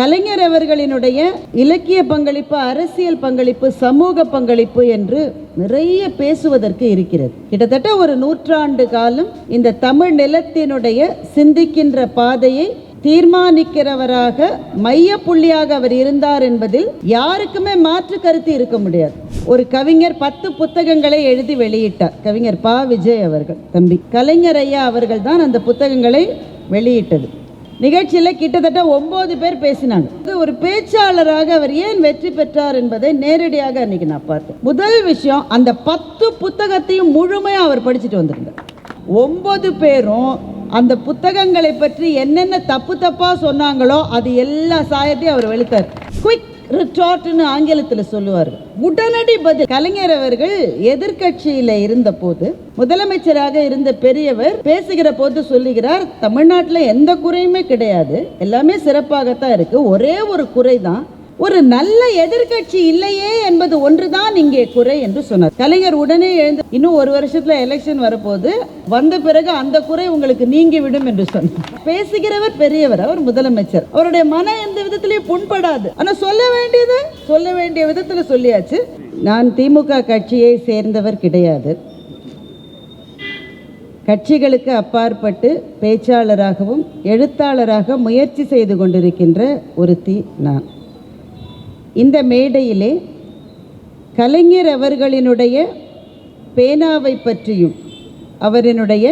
கலைஞர் அவர்களினுடைய இலக்கிய பங்களிப்பு, அரசியல் பங்களிப்பு, சமூக பங்களிப்பு என்று நிறைய பேசுவதற்கு இருக்கிறது. கிட்டத்தட்ட ஒரு நூற்றாண்டு காலம் இந்த தமிழ் நிலத்தினுடைய சிந்திக்கின்ற பாதையை தீர்மானிக்கிறவராக, மைய புள்ளியாக அவர் இருந்தார் என்பதில் யாருக்குமே மாற்று கருத்து இருக்க முடியாது. ஒரு கவிஞர் 10 புத்தகங்களை எழுதி வெளியிட்டார். கவிஞர் பா. விஜய் அவர்கள் தம்பி கலைஞர் ஐயா அவர்கள் தான் அந்த புத்தகங்களை வெளியிட்டது. நிகழ்ச்சியில் கிட்டத்தட்ட 9 பேர் பேசினாங்க. ஒரு பேச்சாளராக அவர் ஏன் வெற்றி பெற்றார் என்பதை நேரடியாக அன்னைக்கு நான் பார்த்தேன். முதல் விஷயம், அந்த 10 புத்தகத்தையும் முழுமையாக அவர் படிச்சுட்டு வந்திருந்தார். 9 பேரும் அந்த புத்தகங்களை பற்றி என்னென்ன தப்பாக சொன்னாங்களோ அது எல்லா சாயத்தையும் அவர் வெளுத்தார். குயிக் ரிட்டார்ட்னு ஆங்கிலத்தில் சொல்லுவார், உடனடி பதில். கலைஞர் அவர்கள் எதிர்கட்சியில் இருந்த போது, முதலமைச்சராக இருந்த பெரியவர் பேசுகிற போது சொல்லுகிறார், தமிழ்நாட்டில் எந்த குறையுமே கிடையாது, எல்லாமே சிறப்பாகத்தான் இருக்கு, ஒரே ஒரு குறை தான், ஒரு நல்ல எதிர்கட்சி இல்லையே என்பது ஒன்றுதான் இங்கே குறை என்று சொன்னார். கலைஞர் உடனே எழுந்து, இன்னும் ஒரு வருஷத்துல எலெக்ஷன் வரப்போது, வந்த பிறகு அந்த குறை உங்களுக்கு நீங்கிவிடும் என்று சொன்னார். பேசுகிறவர் பெரியவர், அவர் முதலமைச்சர், அவருடைய மனம் எந்த விதத்திலையும் புண்படாது. ஆனா சொல்ல வேண்டிய விதத்துல சொல்லியாச்சு. நான் திமுக கட்சியை சேர்ந்தவர் கிடையாது. கட்சிகளுக்கு அப்பாற்பட்டு பேச்சாளராகவும் எழுத்தாளராக முயற்சி செய்து கொண்டிருக்கின்ற ஒருத்தி நான். இந்த மேடையிலே கலைஞர் அவர்களினுடைய பேனாவை பற்றியும் அவரினுடைய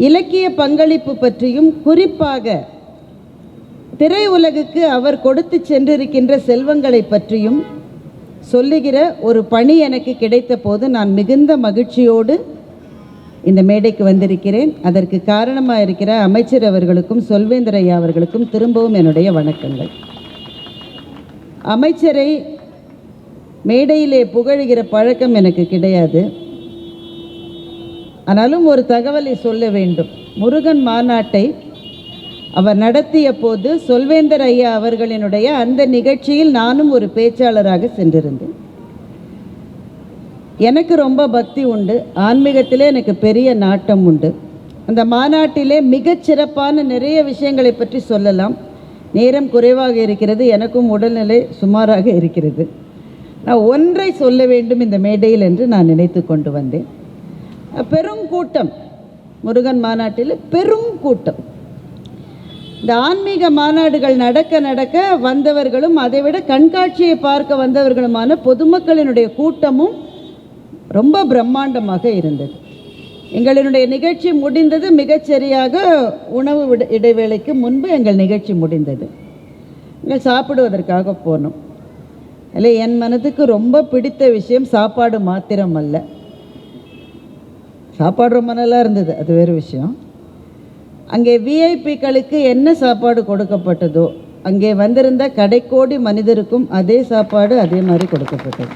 இலக்கிய பங்களிப்பு பற்றியும், குறிப்பாக திரையுலகுக்கு அவர் கொடுத்து சென்றிருக்கின்ற செல்வங்களை பற்றியும் சொல்லுகிற ஒரு பணி எனக்கு கிடைத்த போது நான் மிகுந்த மகிழ்ச்சியோடு இந்த மேடைக்கு வந்திருக்கிறேன். அதற்கு காரணமாக இருக்கிற அமைச்சர் அவர்களுக்கும் சொல்வேந்தர் ஐயா அவர்களுக்கும் திரும்பவும் என்னுடைய வணக்கங்கள். அமைச்சரை மேடையிலே புகழுகிற பழக்கம் எனக்கு கிடையாது. ஆனாலும் ஒரு தகவலை சொல்ல வேண்டும். முருகன் மாநாட்டை அவர் நடத்திய போது சொல்வேந்தர் ஐயா அவர்களினுடைய அந்த நிகழ்ச்சியில் நானும் ஒரு பேச்சாளராக சென்றிருந்தேன். எனக்கு ரொம்ப பக்தி உண்டு, ஆன்மீகத்திலே எனக்கு பெரிய நாட்டம் உண்டு. அந்த மாநாட்டிலே மிகச்சிறப்பான நிறைய விஷயங்களை பற்றி சொல்லலாம். நேரம் குறைவாக இருக்கிறது, எனக்கும் உடல்நிலை சுமாராக இருக்கிறது. நான் ஒன்றை சொல்ல வேண்டும் இந்த மேடையில் என்று நான் நினைத்து கொண்டு வந்தேன். பெரும் கூட்டம், முருகன் மாநாட்டில் பெரும் கூட்டம். இந்த ஆன்மீக மாநாடுகள் நடக்க நடக்க வந்தவர்களும், அதைவிட கண்காட்சியை பார்க்க வந்தவர்களுமான பொதுமக்களினுடைய கூட்டமும் ரொம்ப பிரம்மாண்டமாக இருந்தது. எங்களினுடைய நிகழ்ச்சி முடிந்தது மிகச்சரியாக உணவு இடைவேளைக்கு முன்பு எங்கள் நிகழ்ச்சி முடிந்தது. எங்கள் சாப்பிடுவதற்காக போனோம். இல்லை, என் மனதுக்கு ரொம்ப பிடித்த விஷயம் சாப்பாடு மாத்திரம் அல்ல. சாப்பாடு ரொம்ப நல்லா இருந்தது, அது வேறு விஷயம். அங்கே விஐபிக்களுக்கு என்ன சாப்பாடு கொடுக்கப்பட்டதோ, அங்கே வந்திருந்த கடைக்கோடி மனிதருக்கும் அதே சாப்பாடு அதே மாதிரி கொடுக்கப்பட்டது.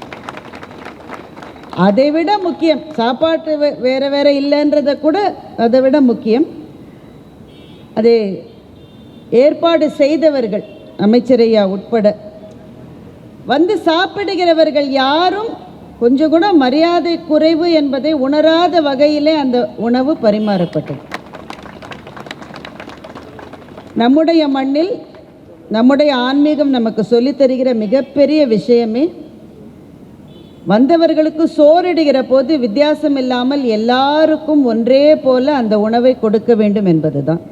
அதை விட முக்கியம், சாப்பாட்டு வேறு இல்லைன்றதை கூட அதை விட முக்கியம், அதை ஏற்பாடு செய்தவர்கள் அமைச்சரையா உட்பட வந்து சாப்பிடுகிறவர்கள் யாரும் கொஞ்சம் கூட மரியாதை குறைவு என்பதை உணராத வகையிலே அந்த உணவு பரிமாறப்பட்டது. நம்முடைய மண்ணில் நம்முடைய ஆன்மீகம் நமக்கு சொல்லித் தருகிற மிகப்பெரிய விஷயமே, வந்தவர்களுக்கு சோறிடுகிற போது வித்தியாசம் இல்லாமல் எல்லாருக்கும் ஒன்றே போல அந்த உணவை கொடுக்க வேண்டும் என்பதுதான்.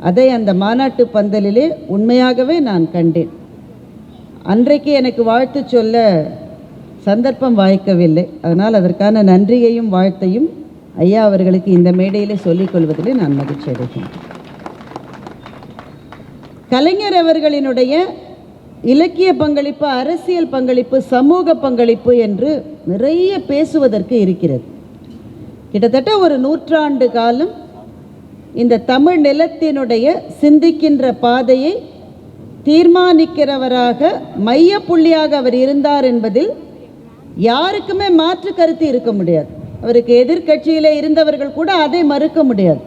அதை அந்த மாநாட்டு பந்தலிலே உண்மையாகவே நான் கண்டேன். அன்றைக்கு எனக்கு வாழ்த்து சொல்ல சந்தர்ப்பம் வாய்க்கவில்லை. அதனால் அதற்கான நன்றியையும் வாழ்த்தையும் ஐயா அவர்களுக்கு இந்த மேடையிலே சொல்லிக் கொள்வதிலே நான் மகிழ்ச்சி அடைகிறேன். கலைஞர் அவர்களினுடைய இலக்கிய பங்களிப்பு, அரசியல் பங்களிப்பு, சமூக பங்களிப்பு என்று நிறைய பேசுவதற்கு இருக்கிறது. கிட்டத்தட்ட ஒரு நூற்றாண்டு காலம் இந்த தமிழ் நிலத்தினுடைய சிந்திக்கின்ற பாதையை தீர்மானிக்கிறவராக, மைய புள்ளியாக அவர் இருந்தார் என்பதில் யாருக்குமே மாற்று கருத்து இருக்க முடியாது. அவருக்கு எதிர்கட்சியில் இருந்தவர்கள் கூட அதை மறுக்க முடியாது.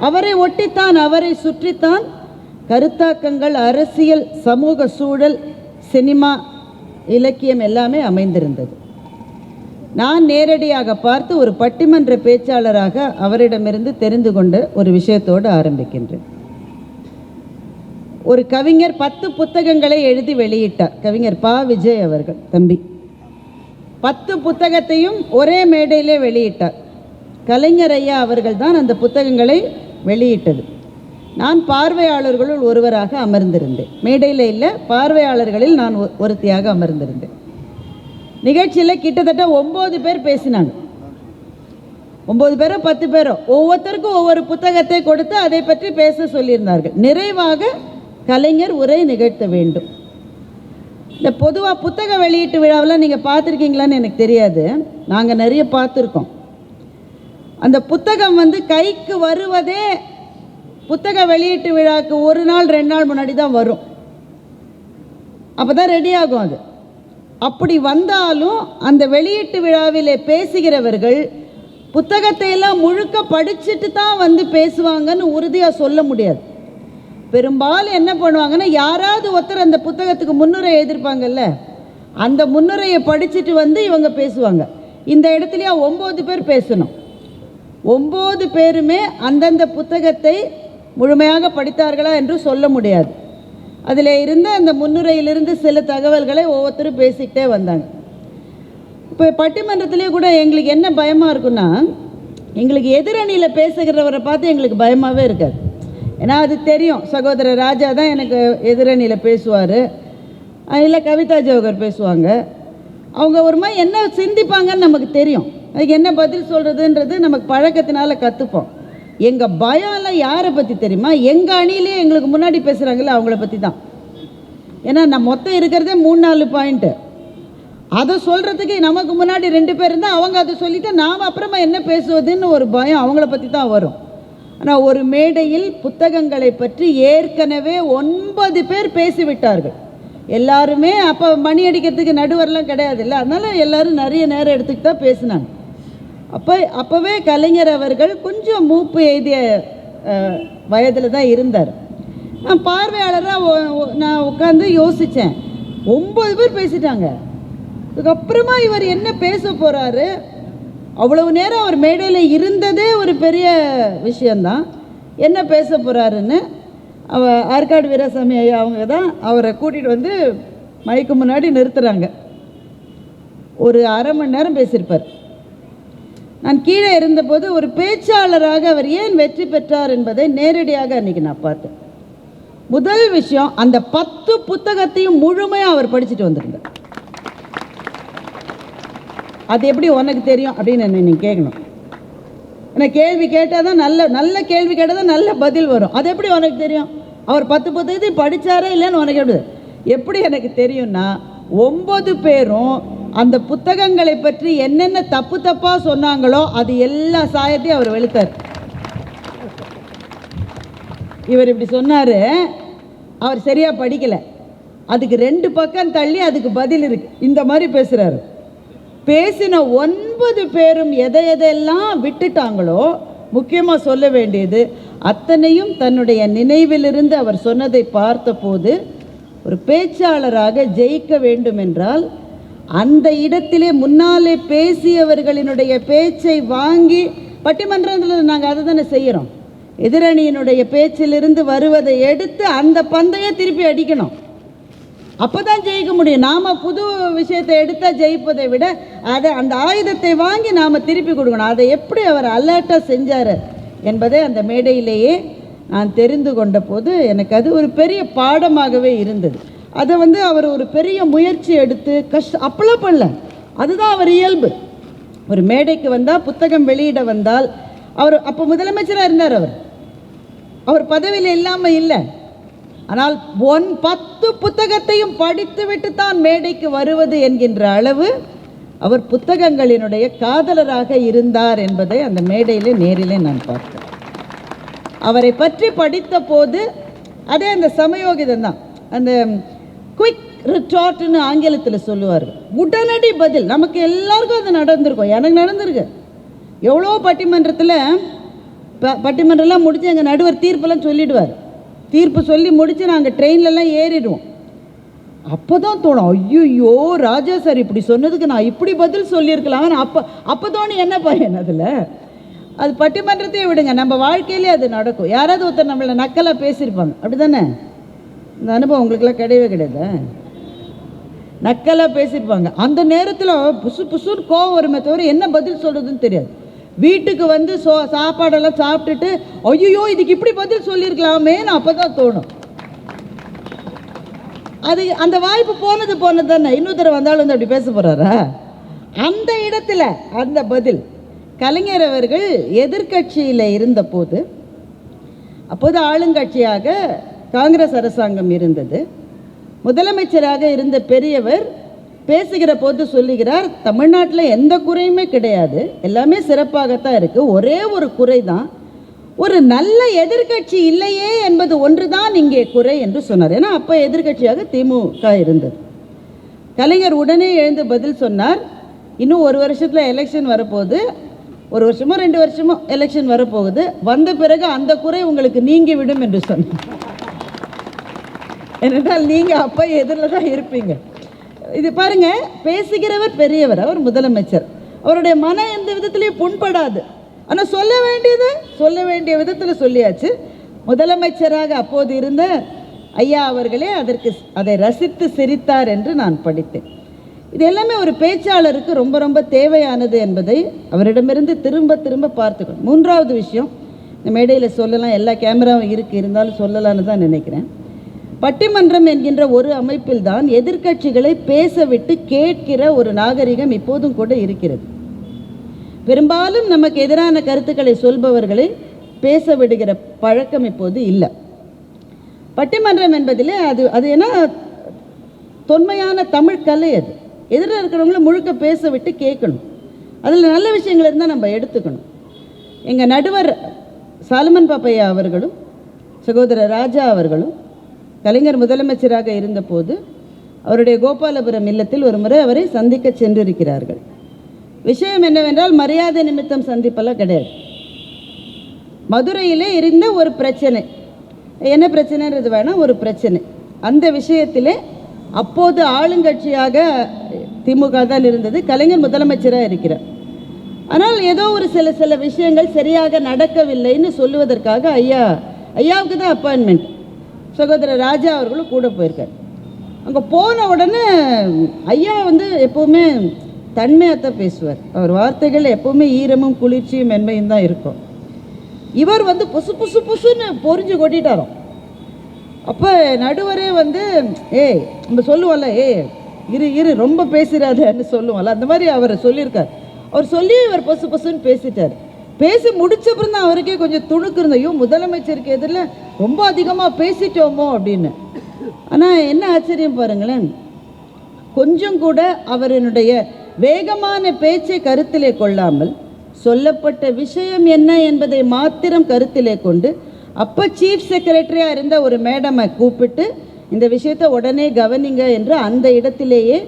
அவரை ஒட்டித்தான், அவரை சுற்றித்தான் கருத்தாக்கங்கள், அரசியல், சமூக சூழல், சினிமா, இலக்கியம் எல்லாமே அமைந்திருந்தது. நான் நேரடியாக பார்த்து ஒரு பட்டிமன்ற பேச்சாளராக அவரிடமிருந்து தெரிந்து கொண்ட ஒரு விஷயத்தோடு ஆரம்பிக்கின்றேன். ஒரு கவிஞர் 10 புத்தகங்களை எழுதி வெளியிட்டார். கவிஞர் பா. விஜய் அவர்கள் தம்பி 10 புத்தகத்தையும் ஒரே மேடையிலே வெளியிட்டார். கலைஞர் ஐயா அவர்கள் தான் அந்த புத்தகங்களை வெளியிட்டது. நான் பார்வையாளர்களுள் ஒருவராக அமர்ந்திருந்தேன். மேடையில் இல்லை, பார்வையாளர்களில் நான் ஒருத்தியாக அமர்ந்திருந்தேன். நிகழ்ச்சியில் கிட்டத்தட்ட 9 பேர் பேசினாங்க. 9 பேரோ 10 பேரோ ஒவ்வொருத்தருக்கும் ஒவ்வொரு புத்தகத்தை கொடுத்து அதை பற்றி பேச சொல்லியிருந்தார்கள். நிறைவாக கலைஞர் உரை நிகழ்த்த வேண்டும். இந்த பொதுவாக புத்தக வெளியீட்டு விழாவில் நீங்கள் பார்த்துருக்கீங்களான்னு எனக்கு தெரியாது. நாங்கள் நிறைய பார்த்துருக்கோம். அந்த புத்தகம் கைக்கு வருவதே புத்தக வெளியீட்டு விழாவுக்கு 1 நாள் 2 நாள் முன்னாடி தான் வரும். அப்போ தான் ரெடி ஆகும் அது. அப்படி வந்தாலும் அந்த வெளியீட்டு விழாவிலே பேசுகிறவர்கள் புத்தகத்தை எல்லாம் முழுக்க படிச்சுட்டு தான் பேசுவாங்கன்னு உறுதியாக சொல்ல முடியாது. பெரும்பாலும் என்ன பண்ணுவாங்கன்னா, யாராவது ஒருத்தர் அந்த புத்தகத்துக்கு முன்னுரை எழுதியிருப்பாங்கல்ல, அந்த முன்னுரையை படிச்சுட்டு இவங்க பேசுவாங்க. இந்த இடத்துலையா 9 பேர் பேசணும். 9 பேருமே அந்தந்த புத்தகத்தை முழுமையாக படித்தார்களா என்று சொல்ல முடியாது. அதில் இருந்த அந்த முன்னுரையிலிருந்து சில தகவல்களை ஒவ்வொருத்தரும் பேசிக்கிட்டே வந்தாங்க. இப்போ பட்டிமன்றத்திலே கூட எங்களுக்கு என்ன பயமாக இருக்குன்னா, எங்களுக்கு எதிரணியில் பேசுகிறவரை பார்த்து எங்களுக்கு பயமாகவே இருக்காது. ஏன்னா அது தெரியும், சகோதரர் ராஜா தான் எனக்கு எதிரணியில் பேசுவார், இல்லை கவிதா ஜோகர் பேசுவாங்க. அவங்க ஒரு மாதிரி என்ன சிந்திப்பாங்கன்னு நமக்கு தெரியும். அதுக்கு என்ன பதில் சொல்கிறதுன்றது நமக்கு பழக்கத்தினால கற்றுப்போம். எங்கள் பயம்லாம் யாரை பற்றி தெரியுமா? எங்கள் அணியிலே எங்களுக்கு முன்னாடி பேசுகிறாங்களே அவங்கள பற்றி தான். ஏன்னா நான் மொத்தம் இருக்கிறதே 3-4 பாயிண்ட்டு. அதை சொல்கிறதுக்கு நமக்கு முன்னாடி 2 பேர் இருந்தால் அவங்க அதை சொல்லிவிட்டு நாம் அப்புறமா என்ன பேசுவதுன்னு ஒரு பயம் அவங்கள பற்றி தான் வரும். ஆனால் ஒரு மேடையில் புத்தகங்களை பற்றி ஏற்கனவே 9 பேர் பேசிவிட்டார்கள். எல்லாருமே அப்போ மணி அடிக்கிறதுக்கு நடுவரெலாம் கிடையாது இல்லை, அதனால் எல்லோரும் நிறைய நேரம் எடுத்துக்கிட்டு தான் பேசினாங்க. அப்போவே கலைஞர் அவர்கள் கொஞ்சம் மூப்பு எய்திய வயதில் தான் இருந்தார். நான் பார்வையாளராக நான் உட்காந்து யோசித்தேன், 9 பேர் பேசிட்டாங்க. அதுக்கப்புறமா இவர் என்ன பேச போகிறாரு? அவ்வளவு நேரம் அவர் மேடையில் இருந்ததே ஒரு பெரிய விஷயந்தான். என்ன பேச போகிறாருன்னு ஆற்காடு வீராசாமி ஐயா அவங்க தான் அவரை கூட்டிகிட்டு மைக்கு முன்னாடி நிறுத்துகிறாங்க. ஒரு அரை மணி நேரம் பேசியிருப்பார். நான் கீழே இருந்தபோது ஒரு பேச்சாளராக அவர் ஏன் வெற்றி பெற்றார் என்பதை நேரடியாக அன்றைக்கி நான் பார்த்தேன். முதல் விஷயம், அந்த 10 புத்தகத்தையும் முழுமையாக அவர் படிச்சுட்டு வந்திருந்தார். அது எப்படி உனக்கு தெரியும் அப்படின்னு நீங்கள் கேட்கணும். ஏன்னா கேள்வி கேட்டால் தான் நல்ல கேள்வி கேட்டால் தான் நல்ல பதில் வரும். அது எப்படி உனக்கு தெரியும்? அவர் 10 புத்தகத்தையும் படித்தாரே இல்லைன்னு உனக்கு எப்படி எனக்கு தெரியும்னா, 9 பேரும் அந்த புத்தகங்களை பற்றி என்னென்ன தப்பாக சொன்னாங்களோ அது எல்லா சாயத்தையும் அவர் வெளுத்தார். இவர் இப்படி சொன்னார், அவர் சரியாக படிக்கலை, அதுக்கு 2 பக்கம் தள்ளி அதுக்கு பதில் இருக்குது, இந்த மாதிரி பேசுகிறாரு. பேசின 9 பேரும் எதையெல்லாம் விட்டுட்டாங்களோ, முக்கியமாக சொல்ல வேண்டியது அத்தனையும் தன்னுடைய நினைவிலிருந்து அவர் சொன்னதை பார்த்தபோது, ஒரு பேச்சாளராக ஜெயிக்க வேண்டும் என்றால் அந்த இடத்திலே முன்னாலே பேசியவர்களினுடைய பேச்சை வாங்கி, பட்டிமன்றத்தில் நாங்கள் அதை தானே செய்கிறோம், எதிரணியினுடைய பேச்சிலிருந்து வருவதை எடுத்து அந்த பந்தையை திருப்பி அடிக்கணும். அப்போ தான் ஜெயிக்க முடியும். நாம் புது விஷயத்தை எடுத்தால் ஜெயிப்பதை விட அந்த ஆயுதத்தை வாங்கி நாம் திருப்பி கொடுக்கணும். அதை எப்படி அவர் அலர்ட்டாக செஞ்சார் என்பதை அந்த மேடையிலேயே நான் தெரிந்து கொண்ட போது எனக்கு அது ஒரு பெரிய பாடமாகவே இருந்தது. அதை அவர் ஒரு பெரிய முயற்சி எடுத்து அப்பெல்லாம் பண்ணல. அதுதான் அவர் இயல்பு. ஒரு மேடைக்கு வந்தால், புத்தகம் வெளியிட வந்தால், அவர் அப்போ முதலமைச்சராக இருந்தார். அவர் பதவியில் இல்லாமல் இல்லை. ஆனால் 10 புத்தகத்தையும் படித்துவிட்டு தான் மேடைக்கு வருவது என்கின்ற அளவு அவர் புத்தகங்களினுடைய காதலராக இருந்தார் என்பதை அந்த மேடையிலே நேரிலே நான் பார்த்தேன். அவரை பற்றி படித்த போது அதே அந்த சமயோகிதம் தான், அந்த குயிக் ரிட்டார்ட்னு ஆங்கிலத்தில் சொல்லுவார்கள், உடனடி பதில். நமக்கு எல்லாருக்கும் அது நடந்திருக்கும், எனக்கு நடந்திருக்கு. எவ்வளோ பட்டிமன்றம்லாம் முடித்து எங்கள் நடுவர் தீர்ப்பெல்லாம் சொல்லிவிடுவார். தீர்ப்பு சொல்லி முடித்து நாங்கள் ட்ரெயின்லலாம் ஏறிடுவோம். அப்போ தான் தோணும், ஐயோ ராஜா சார் இப்படி சொன்னதுக்கு நான் இப்படி பதில் சொல்லியிருக்கலாம். அப்போ தோணும் என்ன பையன் அதில். அது பட்டிமன்றத்தையே விடுங்க, நம்ம வாழ்க்கையிலே அது நடக்கும். யாராவது ஒருத்தர் நம்மளை நக்கலாக பேசியிருப்பாங்க, அப்படி தானே? இந்த அனுபவம் உங்களுக்குலாம் கிடையவே கிடையாது. நக்கலாக பேசியிருப்பாங்க. அந்த நேரத்தில் புசு புசுன்னு கோவம் வருமே தவிர என்ன பதில் சொல்கிறதுன்னு தெரியாது. வீட்டுக்கு வந்து சாப்பாடெல்லாம் சாப்பிட்டுட்டு ஐயோ இதுக்கு இப்படி பதில் சொல்லியிருக்கலாமேன்னு அப்போ தான் தோணும். அது அந்த வாய்ப்பு போனது தானே. இன்னொரு தடவை வந்தாலும் வந்து அப்படி பேச போகிறாரா? அந்த இடத்துல அந்த பதில் கலைஞர் அவர்கள் எதிர்கட்சியில் இருந்தபோது, அப்போது ஆளுங்கட்சியாக காங்கிரஸ் அரசாங்கம் இருந்தது, முதலமைச்சராக இருந்த பெரியவர் பேசுகிற போது சொல்லுகிறார், தமிழ்நாட்டில் எந்த குறையுமே கிடையாது, எல்லாமே சிறப்பாகத்தான் இருக்குது, ஒரே ஒரு குறை தான், ஒரு நல்ல எதிர்கட்சி இல்லையே என்பது ஒன்று தான் இங்கே குறை என்று சொன்னார். ஏன்னா அப்போ எதிர்கட்சியாக திமுக இருந்தது. கலைஞர் உடனே எழுந்து பதில் சொன்னார், இன்னும் ஒரு வருஷத்தில் எலெக்ஷன் வரப்போகுது, ஒரு வருஷமோ 2 வருஷமோ எலெக்ஷன் வரப்போகுது, வந்த பிறகு அந்த குறை உங்களுக்கு நீங்கி விடும் என்று சொன்னார். ஏனென்றால் நீங்கள் அப்போ எதிரில் தான் இருப்பீங்க. இது பாருங்க, பேசுகிறவர் பெரியவர், அவர் முதலமைச்சர், அவருடைய மனம் எந்த விதத்திலையும் புண்படாது. ஆனால் சொல்ல வேண்டிய விதத்தில் சொல்லியாச்சு. முதலமைச்சராக அப்போது இருந்த ஐயா அவர்களே அதை ரசித்து சிரித்தார் என்று நான் படித்தேன். இது எல்லாமே ஒரு பேச்சாளருக்கு ரொம்ப ரொம்ப தேவையானது என்பதை அவரிடமிருந்து திரும்ப பார்த்துக்கணும். 3வது விஷயம், இந்த மேடையில் சொல்லலாம், எல்லா கேமராவும் இருந்தாலும் சொல்லலான்னு தான் நினைக்கிறேன். பட்டிமன்றம் என்கின்ற ஒரு அமைப்பில் தான் எதிர்க்கட்சிகளை பேச விட்டு கேட்கிற ஒரு நாகரிகம் இப்போதும் கூட இருக்கிறது. பெரும்பாலும் நமக்கு எதிரான கருத்துக்களை சொல்பவர்களை பேச விடுகிற பழக்கம் இப்போது இல்லை. பட்டிமன்றம் என்பதிலே அது என்ன தொன்மையான தமிழ் கலை. அது எதிராக இருக்கிறவங்கள முழுக்க பேச விட்டு கேட்கணும், அதில் நல்ல விஷயங்கள் இருந்தால் நம்ம எடுத்துக்கணும். எங்கள் நடுவர் சாலமன் பாப்பையா அவர்களும் சகோதரர் ராஜா அவர்களும் கலைஞர் முதலமைச்சராக இருந்தபோது அவருடைய கோபாலபுரம் இல்லத்தில் ஒரு முறை அவரை சந்திக்க சென்றிருக்கிறார்கள். விஷயம் என்னவென்றால், மரியாதை நிமித்தம் சந்திப்பெல்லாம் கிடையாது. மதுரையிலே இருந்த ஒரு பிரச்சனை, என்ன பிரச்சனைன்றது வேணால், ஒரு பிரச்சனை, அந்த விஷயத்திலே அப்போது ஆளுங்கட்சியாக திமுக தான் இருந்தது, கலைஞர் முதலமைச்சராக இருக்கிறார். ஆனால் ஏதோ ஒரு சில விஷயங்கள் சரியாக நடக்கவில்லைன்னு சொல்லுவதற்காக ஐயாவுக்கு தான் அப்பாயின்மெண்ட், சகோதரர் ராஜா அவர்களும் கூட போயிருக்கார். அங்கே போன உடனே ஐயா வந்து எப்போவுமே தன்மையாகத்தான் பேசுவார், அவர் வார்த்தைகள் எப்போவுமே ஈரமும் குளிர்ச்சியும் மென்மையும் தான் இருக்கும். இவர் வந்து புசுன்னு பொறிஞ்சு கொட்டிட்டாரோம். அப்போ நடுவரே வந்து நம்ம சொல்லுவோம்ல, இரு ரொம்ப பேசுகிறாருன்னு சொல்லுவோம்ல, அந்த மாதிரி அவர் சொல்லியிருக்கார். அவர் சொல்லி இவர் பொசுன்னு பேசிட்டார். பேசி முடிச்சப்பறம் தான் அவருக்கே கொஞ்சம் துணுக்கு இருந்தோம், முதலமைச்சருக்கு எதிரில் ரொம்ப அதிகமாக பேசிட்டோமோ அப்படின்னு. ஆனால் என்ன ஆச்சரியம் பாருங்களேன், கொஞ்சம் கூட அவருடைய வேகமான பேச்சை கருத்திலே கொள்ளாமல் சொல்லப்பட்ட விஷயம் என்ன என்பதை மாத்திரம் கருத்திலே கொண்டு அப்போ சீஃப் செக்ரட்டரியாக இருந்த ஒரு மேடமை கூப்பிட்டு இந்த விஷயத்தை உடனே கவனிங்க என்று அந்த இடத்திலேயே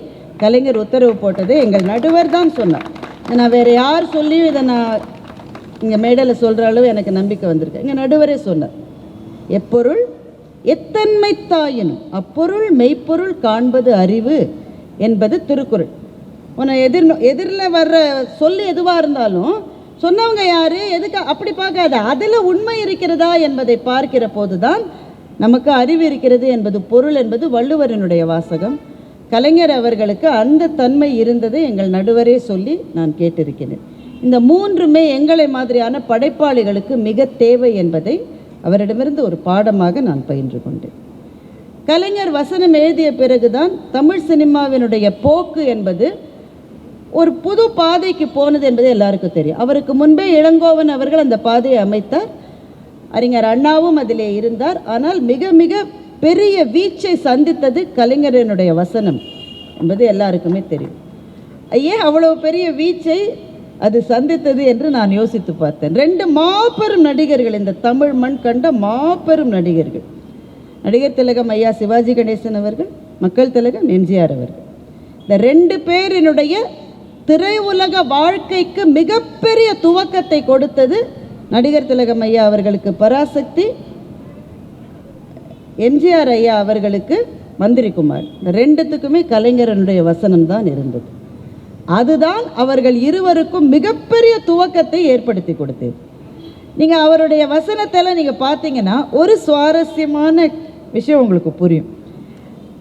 கலைஞர் உத்தரவு போட்டது எங்கள் நடுவர் தான் சொன்னார். நான் வேறு யார் சொல்லியும் இதை நான் இங்கே மேடையில் சொல்கிற அளவு எனக்கு நம்பிக்கை வந்திருக்கு. எங்கள் நடுவரே சொன்னார், எப்பொருள் எத்தன்மை தாயினும் அப்பொருள் மெய்ப்பொருள் காண்பது அறிவு என்பது திருக்குறள். உன்னை எதிரில் வர்ற சொல்லு எதுவாக இருந்தாலும் சொன்னவங்க யார் எதுக்கு அப்படி பார்க்காத, அதில் உண்மை இருக்கிறதா என்பதை பார்க்கிற போது தான் நமக்கு அறிவு இருக்கிறது என்பது பொருள் என்பது வள்ளுவரினுடைய வாசகம். கலைஞர் அவர்களுக்கு அந்த தன்மை இருந்ததை எங்கள் நடுவரே சொல்லி நான் கேட்டிருக்கிறேன். இந்த 3மே எங்களை மாதிரியான படைப்பாளிகளுக்கு மிக தேவை என்பதை அவரிடமிருந்து ஒரு பாடமாக நான் பயின்று கொண்டேன். கலைஞர் வசனம் எழுதிய பிறகுதான் தமிழ் சினிமாவினுடைய போக்கு என்பது ஒரு புது பாதைக்கு போனது என்பது எல்லாருக்கும் தெரியும். அவருக்கு முன்பே இளங்கோவன் அவர்கள் அந்த பாதையை அமைத்தார், அறிஞர் அண்ணாவும் அதிலே இருந்தார். ஆனால் மிக மிக பெரிய வீச்சை சந்தித்தது கலைஞரனுடைய வசனம் என்பது எல்லாருக்குமே தெரியும். ஏன் அவ்வளவு பெரிய வீச்சை அது சந்தித்தது என்று நான் யோசித்து பார்த்தேன். 2 மாபெரும் நடிகர்கள், இந்த தமிழ் மண் கண்ட மாபெரும் நடிகர்கள், நடிகர் திலகம் ஐயா சிவாஜி கணேசன் அவர்கள், மக்கள் திலகம் எம்ஜிஆர் அவர்கள். இந்த 2 பேரினுடைய திரையுலக வாழ்க்கைக்கு மிகப்பெரிய துவக்கத்தை கொடுத்தது நடிகர் திலகம் ஐயா அவர்களுக்கு பராசக்தி, எம்ஜிஆர் ஐயா அவர்களுக்கு மந்திரிக்குமார். இந்த 2த்துக்குமே கலைஞரனுடைய வசனம் தான் இருந்தது. அதுதான் அவர்கள் இருவருக்கும் மிகப்பெரிய துவக்கத்தை ஏற்படுத்தி கொடுத்தது. நீங்கள் அவருடைய வசனத்தில் நீங்கள் பார்த்தீங்கன்னா ஒரு சுவாரஸ்யமான விஷயம் உங்களுக்கு புரியும்.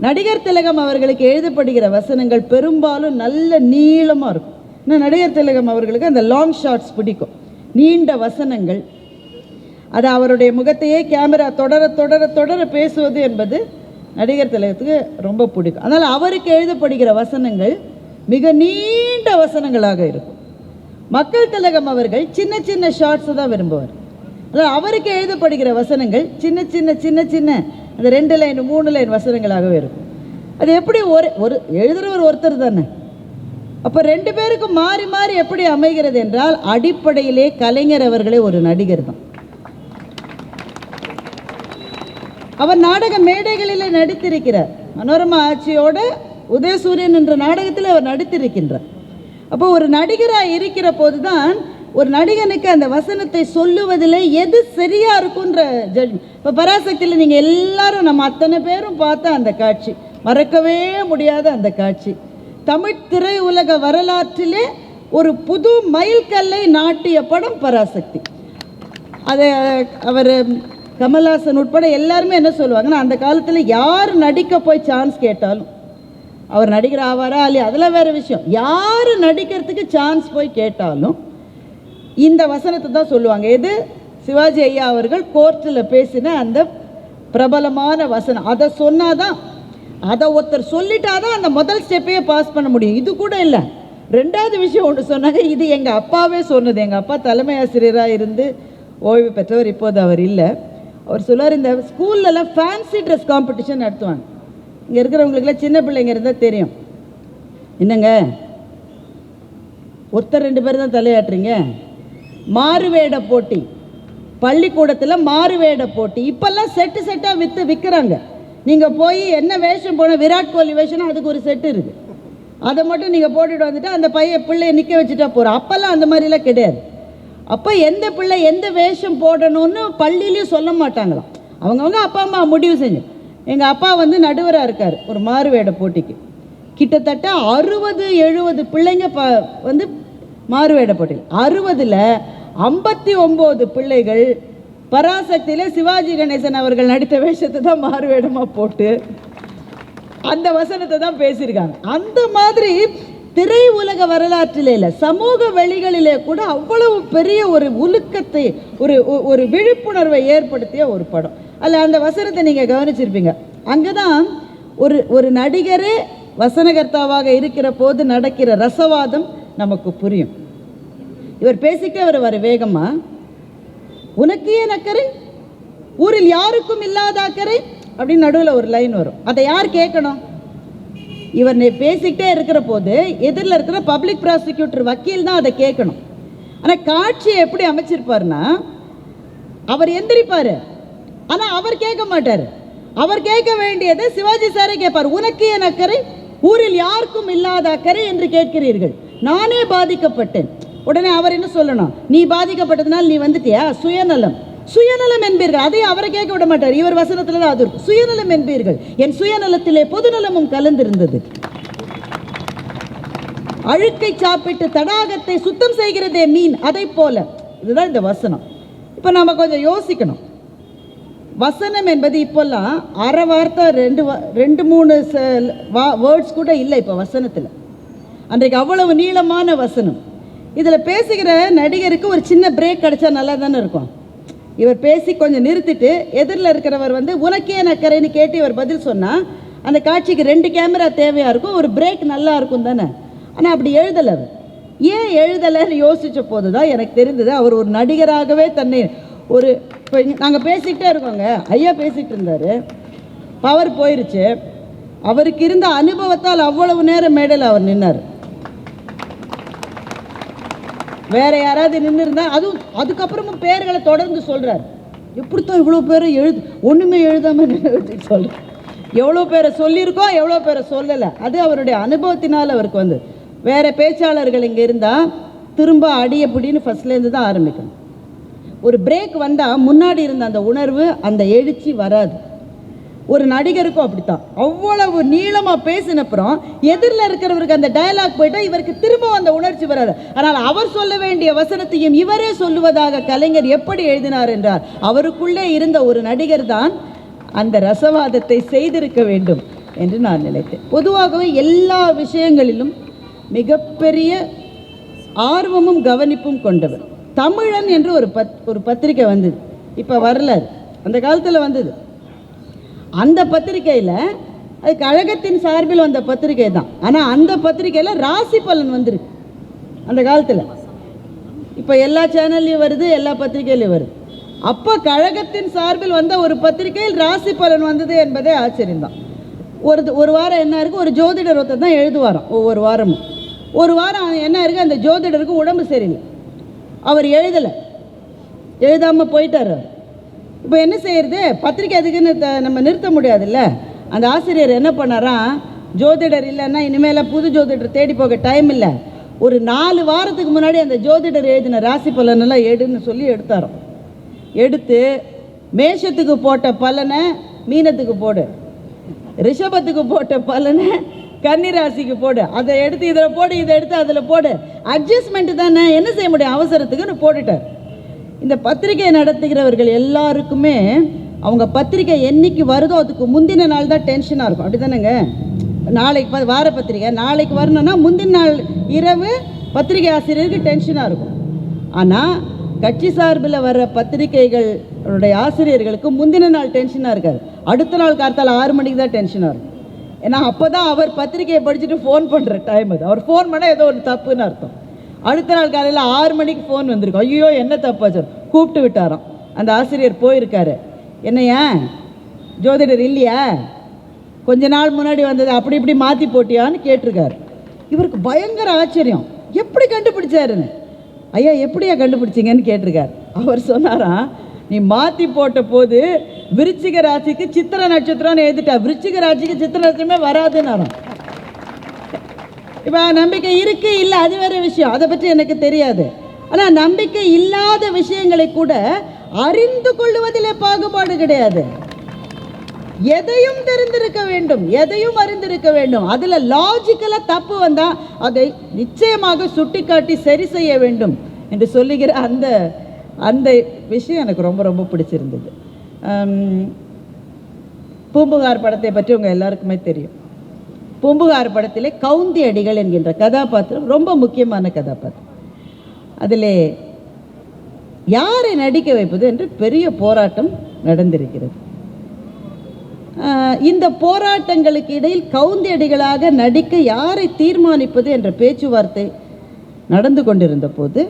நடிகர் திலகம் அவர்களுக்கு எழுதப்படுகிற வசனங்கள் பெரும்பாலும் நல்ல நீளமாக இருக்கும். ஆனால் நடிகர் திலகம் அவர்களுக்கு அந்த லாங் ஷார்ட்ஸ் பிடிக்கும், நீண்ட வசனங்கள். அது அவருடைய முகத்தையே கேமரா தொடர தொடர தொடர பேசுவது என்பது நடிகர் திலகத்துக்கு ரொம்ப பிடிக்கும். அதனால் அவருக்கு எழுதப்படுகிற வசனங்கள் மிக நீண்ட வசனங்களாக இருக்கும். மக்கள் திலகம் அவர்கள் சின்ன சின்ன ஷார்ட்ஸை தான் விரும்புவார். அதாவது அவருக்கு எழுதப்படுகிற வசனங்கள் சின்ன சின்ன சின்ன சின்ன அந்த 2 லைன் 3 லைன் வசனங்களாகவே இருக்கும். அது எப்படி ஒரு எழுதுகிறவர் ஒருத்தர் தானே. அப்போ 2 பேருக்கும் மாறி மாறி எப்படி அமைகிறது என்றால் அடிப்படையிலே கலைஞர் அவர்களே ஒரு நடிகர் தான். அவர் நாடக மேடைகளிலே நடித்திருக்கிறார். மனோரமா ஆட்சியோட உதயசூரியன் என்ற நாடகத்தில் அவர் நடித்திருக்கின்றார். அப்போ ஒரு நடிகராக இருக்கிற போது தான் ஒரு நடிகனுக்கு அந்த வசனத்தை சொல்லுவதில் எது சரியாக இருக்குன்ற ஜட்ஜ். இப்போ பராசக்தியில் நீங்கள் எல்லாரும் நம்ம அத்தனை பேரும் பார்த்த அந்த காட்சி, மறக்கவே முடியாத அந்த காட்சி, தமிழ் திரையுலக வரலாற்றிலே ஒரு புது மைல்கல்லை நாட்டிய படம் பராசக்தி. அதை அவர் கமல்ஹாசன் உட்பட எல்லாருமே என்ன சொல்லுவாங்கன்னா, அந்த காலத்தில் யார் நடிக்க போய் சான்ஸ் கேட்டாலும், அவர் நடிகர் ஆவாரா இல்லையா அதெல்லாம் வேறு விஷயம், யார் நடிக்கிறதுக்கு சான்ஸ் போய் கேட்டாலும் இந்த வசனத்தை தான் சொல்லுவாங்க. எது? சிவாஜி ஐயா அவர்கள் கோர்ட்டில் பேசின அந்த பிரபலமான வசனம். அதை சொன்னாதான், அதை ஒருத்தர் சொல்லிட்டாதான் அந்த முதல் ஸ்டெப்பையே பாஸ் பண்ண முடியும். இது கூட இல்லை, 2வது விஷயம் ஒன்று சொன்னாங்க. இது எங்கள் அப்பாவே சொன்னது. எங்கள் அப்பா தலைமை ஆசிரியராக இருந்து ஓய்வு பெற்றவர், இப்போது அவர் இல்லை. அவர் சொல்லுவார், இந்த ஸ்கூல்லலாம் ஃபேன்சி ட்ரெஸ் காம்படிஷன் நடத்துவாங்க. இங்கே இருக்கிறவங்களுக்குலாம் சின்ன பிள்ளைங்க இருந்தால் தெரியும். என்னங்க ஒருத்தர் 2 பேர் தான் தலையாட்டுறீங்க. மாறுவேட போட்டி, பள்ளிக்கூடத்தில் மாறுவேட போட்டி இப்போல்லாம் செட்டு செட்டாக விற்கிறாங்க. நீங்கள் போய் என்ன வேஷம் போன, விராட் கோலி வேஷம்னா அதுக்கு ஒரு செட்டு இருக்குது, அதை மட்டும் நீங்கள் போட்டுட்டு வந்துட்டு அந்த பிள்ளையை நிற்க வச்சுட்டா போகிறோம். அப்போல்லாம் அந்த மாதிரிலாம் கிடையாது. அப்போ எந்த பிள்ளை எந்த வேஷம் போடணும்னு பள்ளியிலையும் சொல்ல மாட்டாங்களாம். அவங்கவுங்க அப்பா அம்மா முடிவு செஞ்சு. எங்கள் அப்பா வந்து நடுவராக இருக்கார் ஒரு மாறுவேட போட்டிக்கு. கிட்டத்தட்ட 60-70 பிள்ளைங்க வந்து மாறுவேட போட்டியில் 60ல் 59 பிள்ளைகள் பராசக்தியில் சிவாஜி கணேசன் அவர்கள் நடித்த வேஷத்தை தான் மாறுவேடமாக போட்டு அந்த வசனத்தை தான் பேசியிருக்காங்க. அந்த மாதிரி திரை உலக வரலாற்றிலே இல்லை, சமூக வெளிகளிலே கூட அவ்வளவு பெரிய ஒரு உலுக்கத்தை, ஒரு விழிப்புணர்வை ஏற்படுத்திய ஒரு படம். அதில் அந்த வசனத்தை நீங்கள் கவனிச்சிருப்பீங்க. அங்கே தான் ஒரு நடிகரே வசனகர்த்தாவாக இருக்கிற போது நடக்கிற ரசவாதம் நமக்கு புரியும். இவர் பேசிக்கிட்டே வர வேகமா, உனக்கு ஏன் அக்கறை, ஊரில் யாருக்கும் இல்லாத அக்கறை அப்படின்னு நடுவில் ஒரு லைன் வரும். அதை யார் கேட்கணும்? இவர் பேசிக்கிட்டே இருக்கிற போது எதிரில் இருக்கிற பப்ளிக் ப்ராசிக்யூட்டர் வக்கீல் தான் அதை கேட்கணும். ஆனால் காட்சியை எப்படி அமைச்சிருப்பார்னா, அவர் எந்திரிப்பார், ஆனால் அவர் கேட்க மாட்டார். அவர் கேட்க வேண்டியதை சிவாஜி சாரே கேட்பார். உனக்கு ஏன் அக்கறை, ஊரில் யாருக்கும் இல்லாத அக்கறை என்று கேட்கிறீர்கள், நானே பாதிக்கப்பட்டேன். உடனே அவர் என்ன சொல்லணும்? நீ பாதிக்கப்பட்டதுனால நீ வந்துட்டியா, சுயநலம் சுயநலம் என்பீர்கள். அதை அவரை கேட்க விட மாட்டார். இவர் வசனத்தில் தான் அது இருக்கும், சுயநலம் என்பீர்கள், என் சுயநலத்திலே பொதுநலமும் கலந்திருந்தது. அழுக்கை சாப்பிட்டு தடாகத்தை சுத்தம் செய்கிறதே மீன், அதை போல. இதுதான் இந்த வசனம். இப்போ நம்ம கொஞ்சம் யோசிக்கணும். வசனம் என்பது இப்போல்லாம் அரை வார்த்தை 2-3 வேர்ட்ஸ் கூட இல்லை இப்போ வசனத்தில். அன்றைக்கு அவ்வளவு நீளமான வசனம். இதில் பேசுகிற நடிகருக்கு ஒரு சின்ன பிரேக் கிடைச்சா நல்லா தானே இருக்கும். இவர் பேசி கொஞ்சம் நிறுத்திட்டு எதிரில் இருக்கிறவர் வந்து உனக்கே நக்கரைன்னு கேட்டு இவர் பதில் சொன்னால் அந்த காட்சிக்கு 2 கேமரா தேவையாக இருக்கும், ஒரு பிரேக் நல்லா இருக்கும் தானே. ஆனால் அப்படி எழுதலை. அவர் ஏன் எழுதலைன்னு யோசித்த போது தான் எனக்கு தெரிந்தது, அவர் ஒரு நடிகராகவே தன்னை இப்போ நாங்கள் பேசிக்கிட்டே இருக்கோங்க, ஐயா பேசிகிட்டு இருந்தார், பவர் போயிருச்சு. அவருக்கு இருந்த அனுபவத்தால் அவ்வளவு நேரம் மேடையில் அவர் நின்னார். வேற யாராவது நின்று இருந்தால் அதுக்கப்புறமும் பேர்களை தொடர்ந்து சொல்கிறார். எப்படித்தான் இவ்வளோ பேரை ஒன்றுமே எழுதாமல் சொல்கிறார். எவ்வளோ பேரை சொல்லியிருக்கோம், எவ்வளோ பேரை சொல்லலை, அது அவருடைய அனுபவத்தினால் அவருக்கு வந்து. வேறு பேச்சாளர்கள் இங்கே இருந்தால் திரும்ப அடியப்படின்னு ஃபஸ்ட்லேருந்து தான் ஆரம்பிக்கணும். ஒரு பிரேக் வந்தால் முன்னாடி இருந்த அந்த உணர்வு, அந்த எழுச்சி வராது. ஒரு நடிகருக்கும் அப்படித்தான். அவ்வளவு நீளமாக பேசினப்புறம் எதிரில் இருக்கிறவருக்கு அந்த டயலாக் போயிட்டால் இவருக்கு திரும்ப அந்த உணர்ச்சி வராது. ஆனால் அவர் சொல்ல வேண்டிய வசனத்தையும் இவரே சொல்லுவதாக கலைஞர் எப்படி எழுதினார் என்றார், அவருக்குள்ளே இருந்த ஒரு நடிகர் தான் அந்த ரசவாதத்தை செய்திருக்க வேண்டும் என்று நான் நினைத்தேன். பொதுவாகவே எல்லா விஷயங்களிலும் மிகப்பெரிய ஆர்வமும் கவனிப்பும் கொண்டவர். தமிழன் என்று ஒரு பத்திரிக்கை வந்தது, இப்போ வரல, அந்த காலத்தில் வந்தது. அந்த பத்திரிக்கையில் அது கழகத்தின் சார்பில் வந்த பத்திரிகை தான். ஆனால் அந்த பத்திரிக்கையில் ராசி பலன் வந்திருக்கு அந்த காலத்தில். இப்போ எல்லா சேனல்லையும் வருது, எல்லா பத்திரிகையிலையும் வருது. அப்போ கழகத்தின் சார்பில் வந்த ஒரு பத்திரிகையில் ராசி பலன் வந்தது என்பதே ஆச்சரியம்தான். ஒரு வாரம் என்ன இருக்குது, ஒரு ஜோதிடர் ஒருத்தர் தான் எழுதுவாராம். ஒவ்வொரு வாரமும் ஒரு வாரம் என்ன இருக்குது, அந்த ஜோதிடருக்கு உடம்பு சரியில்லை, அவர் எழுதாமல் போயிட்டார். இப்போ என்ன செய்யறது, பத்திரிக்கை அதுக்குன்னு நம்ம நிறுத்த முடியாதுல்ல. அந்த ஆசிரியர் என்ன பண்ணாராம், ஜோதிடர் இல்லைன்னா இனிமேல் புது ஜோதிடர் தேடி போக டைம் இல்லை, ஒரு 4 வாரத்துக்கு முன்னாடி அந்த ஜோதிடர் எழுதின ராசி பலனெல்லாம் எடுன்னு சொல்லி எடுத்தாரோம். எடுத்து மேஷத்துக்கு போட்ட பலனை மீனத்துக்கு போடு, ரிஷபத்துக்கு போட்ட பலனை கன்னிராசிக்கு போடு, அதை எடுத்து இதில் போடு, இதை எடுத்து அதில் போடு, அட்ஜஸ்ட்மெண்ட்டு தானே, என்ன செய்ய முடியும், அவசரத்துக்குன்னு போட்டுட்டார். இந்த பத்திரிகை நடத்துகிறவர்கள் எல்லாருக்குமே அவங்க பத்திரிகை என்னைக்கு வருதோ அதுக்கு முந்தின நாள் தான் டென்ஷனாக இருக்கும். அப்படி தானேங்க, நாளைக்கு வார பத்திரிகை நாளைக்கு வரணும்னா முந்தின நாள் இரவு பத்திரிகை ஆசிரியருக்கு டென்ஷனாக இருக்கும். ஆனால் கட்சி சார்பில் வர்ற பத்திரிகைகளுடைய ஆசிரியர்களுக்கு முந்தின நாள் டென்ஷனாக இருக்காது, அடுத்த நாள் காத்தால் 6 மணிக்கு தான் டென்ஷனாக இருக்கும். ஏன்னா அப்போ தான் அவர் பத்திரிகையை படிச்சுட்டு ஃபோன் பண்ணுற டைம் அது. அவர் ஃபோன் பண்ணால் ஏதோ ஒரு தப்புன்னு அர்த்தம். அடுத்த நாள் காலையில் 6 மணிக்கு ஃபோன் வந்திருக்கும், ஐயோ என்ன தப்பாச்சு, கூப்பிட்டு விட்டாராம். அந்த ஆசிரியர் போயிருக்காரு, என்னையா ஜோதிடர் இல்லையா, கொஞ்ச நாள் முன்னாடி வந்தது அப்படி இப்படி மாற்றி போட்டியான்னு கேட்டிருக்காரு. இவருக்கு பயங்கர ஆச்சரியம், எப்படி கண்டுபிடிச்சாருன்னு. ஐயா எப்படியா கண்டுபிடிச்சிங்கன்னு கேட்டிருக்காரு. அவர் சொன்னாராம், நீ மாற்றி போட்ட போது விருச்சிக ராசிக்கு சித்திர நட்சத்திரம்னு எழுதிட்டா, விருச்சிக ராசிக்கு சித்திர நட்சத்திரமே வராதுன்னு. இப்போ நம்பிக்கை இருக்கு இல்லை அது வேற விஷயம், அதை பற்றி எனக்கு தெரியாது. ஆனால் நம்பிக்கை இல்லாத விஷயங்களை கூட அறிந்து கொள்வதில் பாகுபாடு கிடையாது. எதையும் தெரிந்திருக்க வேண்டும், எதையும் அறிந்திருக்க வேண்டும். அதில் லாஜிக்கலாக தப்பு வந்தால் அதை நிச்சயமாக சுட்டிக்காட்டி சரி செய்ய வேண்டும் என்று சொல்லுகிற அந்த விஷயம் எனக்கு ரொம்ப ரொம்ப பிடிச்சிருந்தது. பூம்புகார் படத்தை பற்றி உங்கள் எல்லாருக்குமே தெரியும். பூம்புகார் படத்திலே கவுந்தி அடிகள் என்கின்ற கதாபாத்திரம் ரொம்ப முக்கியமான கதாபாத்திரம். அதில் யாரை நடிக்க வைப்பது என்று பெரிய போராட்டம் நடந்திருக்கிறது. இந்த போராட்டங்களுக்கு இடையில் கவுந்தி அடிகளாக நடிக்க யாரை தீர்மானிப்பது என்ற பேச்சுவார்த்தை நடந்து கொண்டிருந்த போது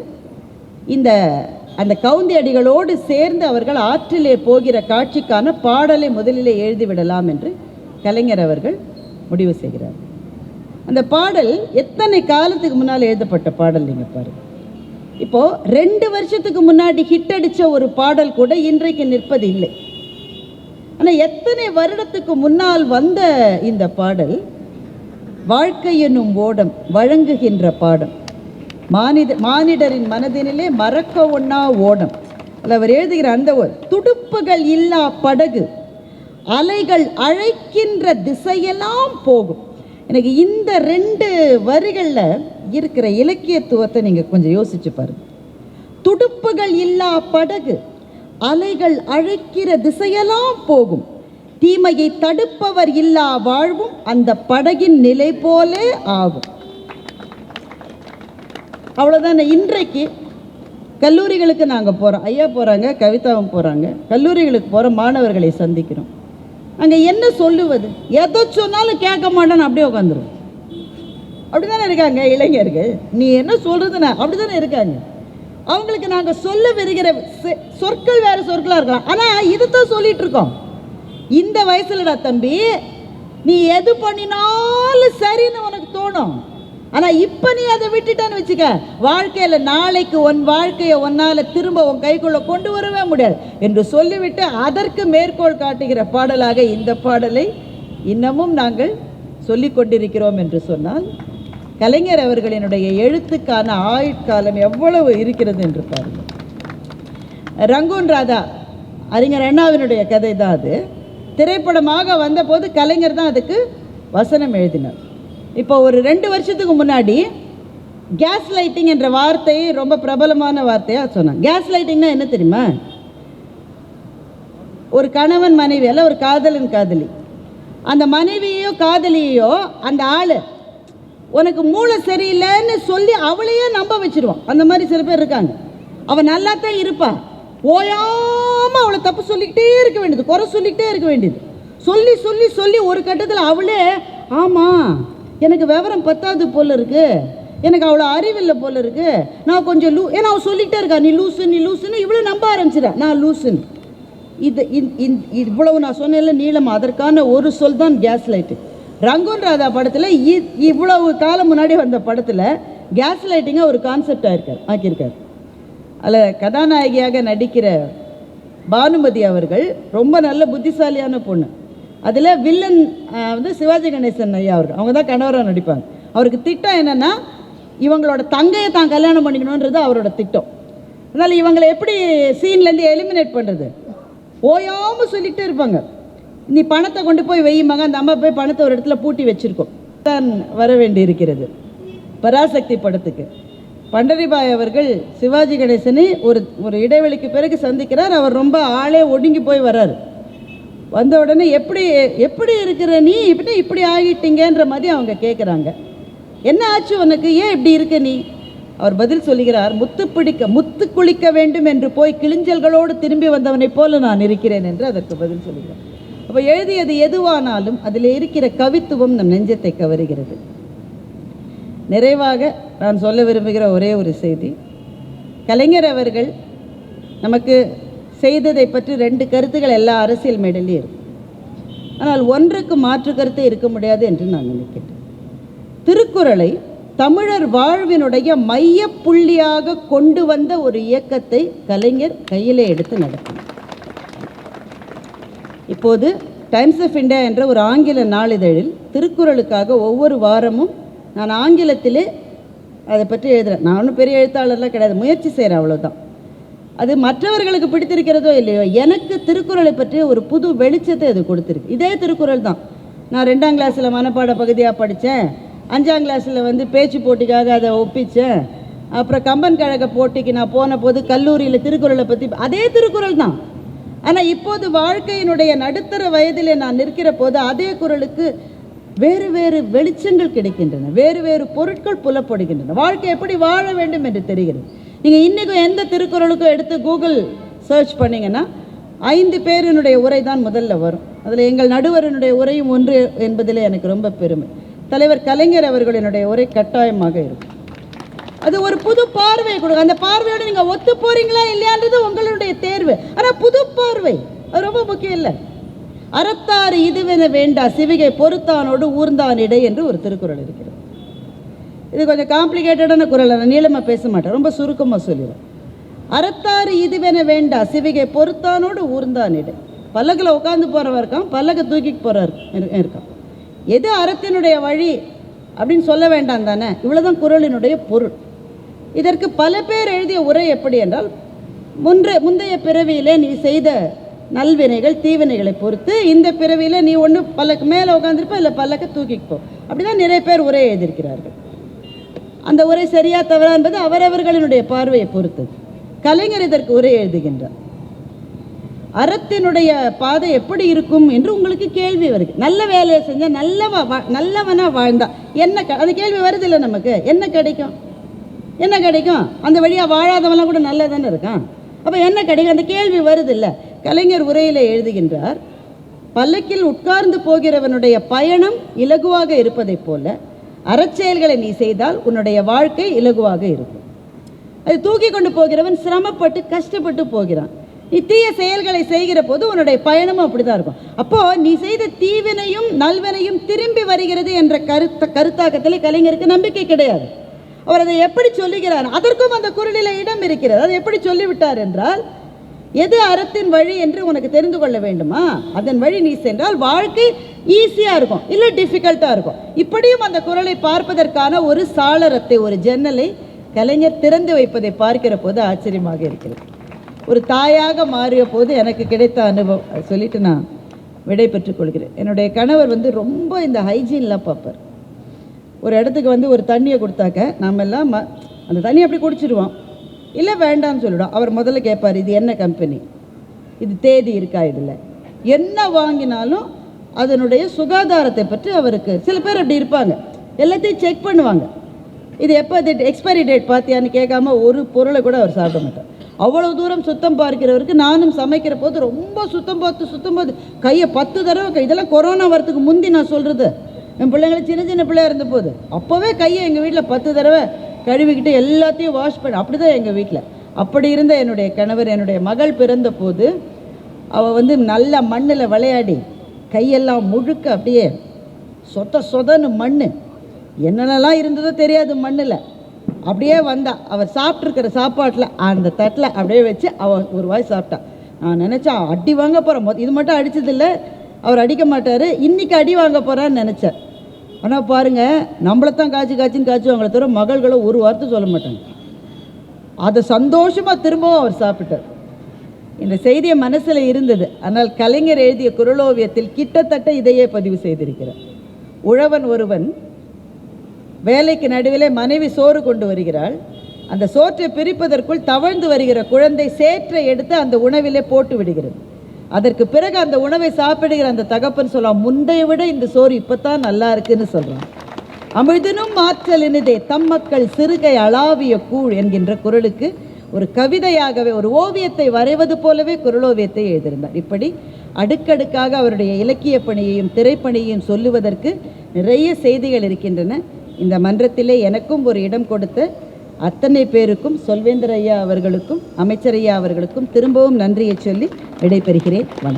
அந்த கவுந்தி அடிகளோடு சேர்ந்து அவர்கள் ஆற்றிலே போகிற காட்சிக்கான பாடலை முதலிலே எழுதிவிடலாம் என்று கலைஞர் அவர்கள் முடிவு செய்கிறார். அந்த பாடல் எத்தனை காலத்துக்கு முன்னால் எழுதப்பட்ட பாடல் நீங்கள் பாருங்க. இப்போது 2 வருஷத்துக்கு முன்னாடி ஹிட் அடித்த ஒரு பாடல் கூட இன்றைக்கு நிற்பது இல்லை. ஆனால் எத்தனை வருடத்துக்கு முன்னால் வந்த இந்த பாடல் வாழ்க்கை என்னும் ஓடம் வழங்குகின்ற பாடம், மானிடரின் மனதினிலே மறக்க ஒண்ணா ஓடம். அதில் அவர் எழுதுகிற அந்த துடுப்புகள் இல்லா படகு அலைகள் அழைக்கின்ற திசையெல்லாம் போகும். எனக்கு இந்த 2 வரிகளில் இருக்கிற இலக்கியத்துவத்தை நீங்கள் கொஞ்சம் யோசிச்சு பாருங்க. துடுப்புகள் இல்லா படகு அலைகள் அழைக்கிற திசையெல்லாம் போகும், தீமையை தடுப்பவர் இல்லா வாழ்வும் அந்த படகின் நிலை போலே ஆகும். அவ்வளோதானே. இன்றைக்கு கல்லூரிகளுக்கு நாங்கள் போகிறோம், ஐயா போகிறாங்க, கவிதாவும் போகிறாங்க, கல்லூரிகளுக்கு போகிற மாணவர்களை சந்திக்கிறோம். அங்கே என்ன சொல்லுவது, எதை சொன்னாலும் கேட்க மாட்டேன்னு அப்படியே உட்காந்துரும். அப்படி தானே இருக்காங்க இளைஞர்கள், நீ என்ன சொல்கிறதுன்னா அப்படி தானே இருக்காங்க. அவங்களுக்கு நாங்கள் சொல்ல வருகிற சொற்கள் வேறு சொற்களாக இருக்கலாம், ஆனால் இதைத்தான் சொல்லிட்டு இருக்கோம். இந்த வயசுலடா தம்பி நீ எது பண்ணினாலும் சரின்னு உனக்கு தோணும். ஆனால் இப்போ நீ அதை விட்டுட்டான்னு வச்சுக்க, வாழ்க்கையில் நாளைக்கு உன் வாழ்க்கையை உன்னால் திரும்ப உன் கைக்குள்ளே கொண்டு வரவே முடியாது என்று சொல்லிவிட்டு அதற்கு மேற்கோள் காட்டுகிற பாடலாக இந்த பாடலை இன்னமும் நாங்கள் சொல்லி கொண்டிருக்கிறோம் என்று சொன்னால் கலைஞர் அவர்களினுடைய எழுத்துக்கான ஆயுட்காலம் எவ்வளவு இருக்கிறது என்று பாருங்கள். ரங்கூன் ராதா அறிஞர் அண்ணாவினுடைய கதை தான் அது. திரைப்படமாக வந்தபோது கலைஞர் தான் அதுக்கு வசனம் எழுதினார். இப்போ ஒரு 2 வருஷத்துக்கு முன்னாடி கேஸ் லைட்டிங் என்ற வார்த்தையை ரொம்ப பிரபலமான வார்த்தையாக சொன்னாங்க. கேஸ் லைட்டிங்னா என்ன தெரியுமா? ஒரு கணவன் மனைவி அல்ல, ஒரு காதலன் காதலி, அந்த மனைவியோ காதலியோ அந்த ஆள் உனக்கு மூளை சரியில்லைன்னு சொல்லி அவளையே நம்ப வச்சிருவான். அந்த மாதிரி சில பேர் இருக்காங்க. அவன் நல்லா தான் இருப்பான், ஓயாமல் அவளை தப்பு சொல்லிக்கிட்டே இருக்க வேண்டியது, குறை சொல்லிக்கிட்டே இருக்க வேண்டியது. சொல்லி சொல்லி சொல்லி ஒரு கட்டத்தில் அவளே ஆமாம் எனக்கு விவரம் பத்தாது போல இருக்கு, எனக்கு அவ்வளோ அறிவில்லை போல இருக்கு, நான் கொஞ்சம் ஏன்னா அவள் சொல்லிக்கிட்டே இருக்கா நீ லூசுன்னு இவ்வளோ நம்ப ஆரம்பிச்சிடா நான் லூசுன்னு. இவ்வளவு நான் சொன்னேன்ல நீளம், அதற்கான ஒரு சொல் தான் கேஸ் லைட்டு. ரங்கூன் ராதா படத்தில் இவ்வளவு காலம் முன்னாடி வந்த படத்தில் கேஸ் லைட்டிங்க ஒரு கான்செப்ட் ஆக்கியிருக்கார். அதில் கதாநாயகியாக நடிக்கிற பானுமதி அவர்கள் ரொம்ப நல்ல புத்திசாலியான பொண்ணு. அதில் வில்லன் வந்து சிவாஜி கணேசன் ஐயா அவர்கள், அவங்க தான் கணவராக நடிப்பாங்க. அவருக்கு திட்டம் என்னென்னா இவங்களோட தங்கையை தான் கல்யாணம் பண்ணிக்கணுன்றது அவரோட திட்டம். அதனால் இவங்களை எப்படி சீன்லேருந்து எலிமினேட் பண்ணுறது, ஓயாமல் சொல்லிகிட்டே இருப்பாங்க. நீ பணத்தை கொண்டு போய் வெய்யுமாங்க, அந்த அம்மா போய் பணத்தை ஒரு இடத்துல பூட்டி வச்சுருக்கோம் தான் வர வேண்டி இருக்கிறது. பராசக்தி படத்துக்கு பண்டரிபாய் அவர்கள் சிவாஜி கணேசனை ஒரு இடைவெளிக்கு பிறகு சந்திக்கிறார். அவர் ரொம்ப ஆளே ஒடுங்கி போய் வர்றார். வந்த உடனே எப்படி இருக்கிற நீ இப்படி ஆகிட்டீங்கன்ற மாதிரி அவங்க கேட்குறாங்க. என்ன ஆச்சு உனக்கு, ஏன் இப்படி இருக்க நீ? அவர் பதில் சொல்லுகிறார், முத்து குளிக்க வேண்டும் என்று போய் கிளிஞ்சல்களோடு திரும்பி வந்தவனைப் போல நான் இருக்கிறேன் என்று அதற்கு பதில் சொல்லுகிறார். அப்போ எழுதியது எதுவானாலும் அதில் இருக்கிற கவித்துவம் நம் நெஞ்சத்தை கவருகிறது. நிறைவாக நான் சொல்ல விரும்புகிற ஒரே ஒரு செய்தி, கலைஞர் அவர்கள் நமக்கு செய்ததை பற்றி 2 கருத்துக்கள் எல்லா அரசியல் மேடையிலும் இருக்கும். ஆனால் ஒன்றுக்கு மாற்று கருத்தே இருக்க முடியாது என்று நான் நினைக்கிறேன். திருக்குறளை தமிழர் வாழ்வினுடைய மைய புள்ளியாக கொண்டு வந்த ஒரு இயக்கத்தை கலைஞர் கையிலே எடுத்து நடத்தினார். இப்போது டைம்ஸ் ஆஃப் இந்தியா என்ற ஒரு ஆங்கில நாளிதழில் திருக்குறளுக்காக ஒவ்வொரு வாரமும் நான் ஆங்கிலத்திலே அதை பற்றி எழுதுகிறேன். நான் ஒன்றும் பெரிய எழுத்தாளர்லாம் கிடையாது, முயற்சி செய்கிறேன், அவ்வளோதான். அது மற்றவர்களுக்கு பிடித்திருக்கிறதோ இல்லையோ, எனக்கு திருக்குறளை பற்றி ஒரு புது வெளிச்சத்தை அது கொடுத்துருக்கு. இதே திருக்குறள் தான் நான் 2ஆம் கிளாஸில் மனப்பாட பகுதியாக படித்தேன், 5ஆம் கிளாஸில் வந்து பேச்சு போட்டிக்காக அதை ஒப்பித்தேன், அப்புறம் கம்பன் கழக போட்டிக்கு நான் போன போது கல்லூரியில் திருக்குறளை பற்றி அதே திருக்குறள் தான். ஆனால் இப்போது வாழ்க்கையினுடைய நடுத்தர வயதிலே நான் நிற்கிற போது அதே குறளுக்கு வேறு வேறு வெளிச்சங்கள் கிடைக்கின்றன, வேறு வேறு பொருட்கள் புலப்படுகின்றன. வாழ்க்கை எப்படி வாழ வேண்டும் என்று தெரிகிறது. நீங்கள் இன்றைக்கும் எந்த திருக்குறளுக்கும் எடுத்து கூகுள் சர்ச் பண்ணிங்கன்னா 5 பேரினுடைய உரை தான் முதல்ல வரும். அதில் எங்கள் நடுவரனுடைய உரையும் ஒன்று என்பதில் எனக்கு ரொம்ப பெருமை. தலைவர் கலைஞர் அவர்களினுடைய உரை கட்டாயமாக இருக்கும். அது ஒரு புது பார்வையை கொடுக்கும். அந்த பார்வையோடு நீங்கள் ஒத்து போகிறீங்களா இல்லையான்றது உங்களுடைய தேர்வு. ஆனால் புது பார்வை அது ரொம்ப முக்கியம் இல்லை. அறத்தாறு இதுவென வேண்டா சிவிகை பொறுத்தானோடு ஊர்ந்தானிடை என்று ஒரு திருக்குறள் இருக்கிறது. இது கொஞ்சம் காம்ப்ளிகேட்டடான குறள், நான் நீளமாக பேச மாட்டேன், ரொம்ப சுருக்கமாக சொல்லிடுறேன். அறத்தாறு இதுவென வேண்டா சிவிகை பொறுத்தானோடு ஊர்ந்தானிடை. பல்லக்கில் உட்காந்து போகிறவன் இருக்கான், பல்லக்கை தூக்கிட்டு போகிறவர் இருக்கான். எது அறத்தினுடைய வழி அப்படின்னு சொல்ல வேண்டாம் தானே, இவ்வளோதான் குறளினுடைய பொருள். இதற்கு பல பேர் எழுதிய உரை எப்படி என்றால், முந்தைய பிறவியிலே நீ செய்த நல்வினைகள் தீவினைகளை பொறுத்து இந்த பிறவியில் நீ ஒன்று பல்லக்கு மேலே உட்காந்துருப்ப, இல்லை பல்லக்க தூக்கிப்போ, அப்படி தான் நிறைய பேர் உரை எழுதியிருக்கிறார்கள். அந்த உரை சரியா தவறா என்பது அவரவர்களினுடைய பார்வையை பொறுத்தது. கலைஞர் இதற்கு உரை எழுதுகின்றார். அறத்தினுடைய பாதை எப்படி இருக்கும் என்று உங்களுக்கு கேள்வி வருது. நல்ல வேலையை செஞ்சால் நல்லவனாக வாழ்ந்தா என்ன, அந்த கேள்வி வருது இல்லை நமக்கு, என்ன கிடைக்கும்? அந்த வழியாக வாழாதவெல்லாம் கூட நல்லா தானே இருக்கான். அப்போ என்ன கிடைக்கும்? அந்த கேள்வி வருது இல்லை. கலைஞர் உரையில் எழுதுகின்றார், பல்லக்கில் உட்கார்ந்து போகிறவனுடைய பயணம் இலகுவாக இருப்பதைப் போல அறச்செயல்களை நீ செய்தால் உன்னுடைய வாழ்க்கை இலகுவாக இருக்கும். அது தூக்கி கொண்டு போகிறவன் சிரமப்பட்டு கஷ்டப்பட்டு போகிறான். நீ தீய செயல்களை செய்கிற போது உன்னுடைய பயணமும் அப்படிதான் இருக்கும். அப்போது நீ செய்த தீவினையும் நல்வினையும் திரும்பி வருகிறது என்ற கருத்தாக்கத்தில் கலைஞருக்கு நம்பிக்கை கிடையாது. அவர் அதை எப்படி சொல்லுகிறார், அதற்கும் அந்த குறளில் இடம் இருக்கிறது. அதை எப்படி சொல்லிவிட்டார் என்றால், எது அறத்தின் வழி என்று உனக்கு தெரிந்து கொள்ள வேண்டுமா, அதன் வழி நீ சென்றால் வாழ்க்கை ஈஸியாக இருக்கும், இல்லை டிஃபிகல்ட்டாக இருக்கும். இப்படியும் அந்த குறளை பார்ப்பதற்கான ஒரு சாளரத்தை, ஒரு ஜன்னலை கலைஞர் திறந்து வைப்பதை பார்க்கிற போது ஆச்சரியமாக இருக்கிறது. ஒரு தாயாக மாறிய போது எனக்கு கிடைத்த அனுபவம் சொல்லிட்டு நான் விடை பெற்றுக் கொள்கிறேன். என்னுடைய கணவர் வந்து ரொம்ப இந்த ஹைஜீன்லாம் பார்ப்பார். ஒரு இடத்துக்கு வந்து ஒரு தண்ணியை கொடுத்தாக்க நம்ம எல்லாம் அந்த தண்ணியை அப்படி குடிச்சிடுவோம், இல்லை வேண்டாம்னு சொல்லிவிடும். அவர் முதல்ல கேட்பார், இது என்ன கம்பெனி, இது தேதி இருக்கா, இதில் என்ன வாங்கினாலும் அதனுடைய சுகாதாரத்தை பற்றி அவருக்கு, சில பேர் அப்படி இருப்பாங்க, எல்லாத்தையும் செக் பண்ணுவாங்க. இது எப்போ எக்ஸ்பைரி டேட் பார்த்தியான்னு கேட்காம ஒரு பொருளை கூட அவர் சாப்பிட மாட்டார். அவ்வளோ தூரம் சுத்தம் பார்க்கிறவருக்கு நானும் சமைக்கிற போது ரொம்ப சுத்தம் பார்த்து கையை 10 தடவை, இதெல்லாம் கொரோனா வரத்துக்கு முந்தி நான் சொல்கிறது, என் பிள்ளைங்களை சின்ன பிள்ளையாக இருந்த போது அப்போவே கையை எங்கள் வீட்டில் 10 தடவை கழுவிக்கிட்டு எல்லாத்தையும் வாஷ் பண்ணி, அப்படி தான் எங்கள் வீட்டில். அப்படி இருந்த என்னுடைய கணவர், என்னுடைய மகள் பிறந்த போது அவள் நல்ல மண்ணில் விளையாடி கையெல்லாம் முழுக்க அப்படியே சொதன்னு மண் என்னென்னலாம் இருந்ததோ தெரியாது மண்ணில் அப்படியே வந்தா. அவர் சாப்பிட்ருக்கிற சாப்பாட்டில் அந்த தட்டில் அப்படியே வச்சு அவள் ஒரு வாய் சாப்பிட்டா. நான் நினச்சேன் அடி வாங்க போகிறேன். இது மட்டும் அடித்ததில்லை, அவர் அடிக்க மாட்டார், இன்றைக்கி அடி வாங்க போகிறான்னு நினச்சேன். ஆனால் பாருங்கள், நம்மளைத்தான் காய்ச்சின்னு காய்ச்சுவாங்களே தவிர மகள்களை ஒரு வார்த்தை சொல்ல மாட்டாங்க. அதை சந்தோஷமாக திரும்பவும் அவர் சாப்பிட்டார். இந்த செய்தியை மனசில் இருந்தது. ஆனால் கலைஞர் எழுதிய குறளோவியத்தில் கிட்டத்தட்ட இதையே பதிவு செய்திருக்கிறார். உழவன் ஒருவன் வேலைக்கு நடுவிலே மனைவி சோறு கொண்டு வருகிறாள். அந்த சோற்றை பிரிப்பதற்குள் தவழ்ந்து வருகிற குழந்தை சேற்றை எடுத்து அந்த உணவிலே போட்டு விடுகிறது. அதற்கு பிறகு அந்த உணவை சாப்பிடுகிற அந்த தகப்பன் சொல்லலாம், முந்தைய விட இந்த சோறு இப்போத்தான் நல்லா இருக்குன்னு சொல்கிறான். அமிழ்தினும் ஆற்றலினதே தம் மக்கள் சிறுகை அளாவிய கூழ் என்கின்ற குறளுக்கு ஒரு கவிதையாகவே, ஒரு ஓவியத்தை வரைவது போலவே குறளோவியத்தை எழுதியிருந்தார். இப்படி அடுக்கடுக்காக அவருடைய இலக்கிய பணியையும் திரைப்பணியையும் சொல்லுவதற்கு நிறைய செய்திகள் இருக்கின்றன. இந்த மன்றத்திலே எனக்கும் ஒரு இடம் கொடுத்த அத்தனை பேருக்கும், சொல்வேந்தர் ஐயா அவர்களுக்கும், அமைச்சர் ஐயா அவர்களுக்கும் திரும்பவும் நன்றியை சொல்லி விடைபெறுகிறேன். வணக்கம்.